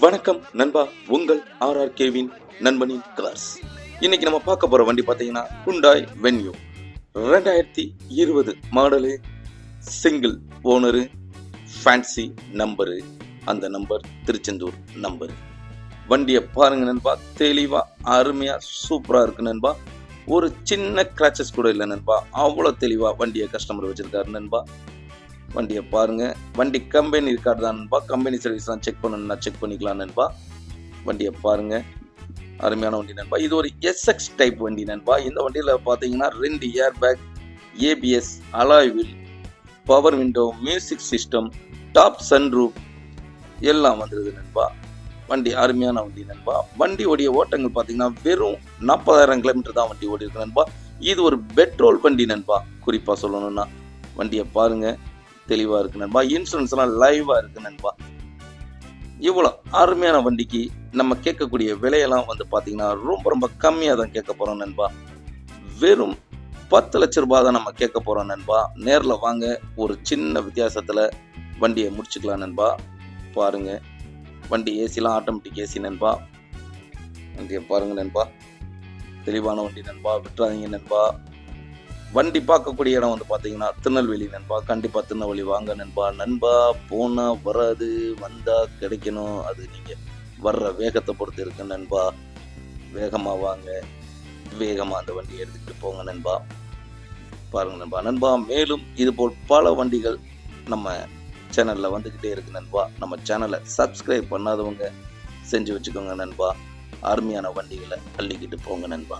வணக்கம் நண்பா, உங்கள் RRKவின் நண்பனின் கார்ஸ். இன்னைக்கு நம்ம பார்க்க போற வண்டி பார்த்தீங்கன்னா Hyundai venue 2020 model, single owner, fancy number, அந்த நம்பர் திருச்செந்தூர் நம்பரு. வண்டியை பாருங்க நண்பா, தெளிவா அருமையா சூப்பரா இருக்கு நண்பா. ஒரு சின்ன கிராச்சஸ் கூட இல்லை நண்பா, அவ்வளோ தெளிவா வண்டியை கஸ்டமர் வச்சிருக்காரு நண்பா. வண்டியை பாருங்க, வண்டி கம்பெனி ரெக்கார்டு தான் நண்பா. கம்பெனி சர்வீஸ்லாம் செக் பண்ணணும்னா செக் பண்ணிக்கலாம் நண்பா. வண்டியை பாருங்க, அருமையான வண்டி நண்பா. இது ஒரு SX டைப் வண்டி நண்பா. இந்த வண்டியில் பார்த்தீங்கன்னா 2 air bag, ABS, alloy wheel, power window, music system, top sunroof எல்லாம் வந்துருது நண்பா. வண்டி அருமையான வண்டி நண்பா. வண்டியோடைய ஓட்டங்கள் பார்த்தீங்கன்னா வெறும் 40,000 கிலோமீட்டர் தான் வண்டி ஓடி இருக்கு நண்பா. இது ஒரு பெட்ரோல் வண்டி நண்பா. குறிப்பாக சொல்லணும்னா வண்டியை பாருங்க, தெளிவா இருக்கு நண்பா. இன்சூரன்ஸ் எல்லாம் லைவா இருக்கு நண்பா. இவ்வளோ அருமையான வண்டிக்கு நம்ம கேட்கக்கூடிய விலையெல்லாம் வந்து பாத்தீங்கன்னா ரொம்ப கம்மியா தான் கேட்க போறோம் நண்பா. வெறும் 10 லட்சம் ரூபாய் தான் நம்ம கேட்க போறோம் நண்பா. நேர்ல வாங்க, ஒரு சின்ன வித்தியாசத்துல வண்டியை முடிச்சுக்கலாம் நண்பா. பாருங்க, வண்டி ஏசிலாம் ஆட்டோமேட்டிக் ஏசி நண்பா. வண்டியை பாருங்க நண்பா, தெளிவான வண்டி நண்பா, விட்டுறாதீங்க நண்பா. வண்டி பார்க்கக்கூடிய இடம் வந்து பார்த்தீங்கன்னா திருநெல்வேலி நண்பா. கண்டிப்பாக திருநெல்வேலி வாங்க நண்பா. நண்பா போனால் வராது, வந்தால் கிடைக்கணும். அது நீங்கள் வர்ற வேகத்தை பொறுத்து இருக்கு நண்பா. வேகமாக வாங்க, வேகமாக அந்த வண்டியை எடுத்துக்கிட்டு போங்க நண்பா. பாருங்க நண்பா. நண்பா மேலும் இதுபோல் பல வண்டிகள் நம்ம சேனலில் வந்துக்கிட்டே இருக்கு நண்பா. நம்ம சேனலை சப்ஸ்கிரைப் பண்ணாதவங்க செஞ்சு வச்சுக்கோங்க நண்பா. அருமையான வண்டிகளை அள்ளிக்கிட்டு போங்க நண்பா.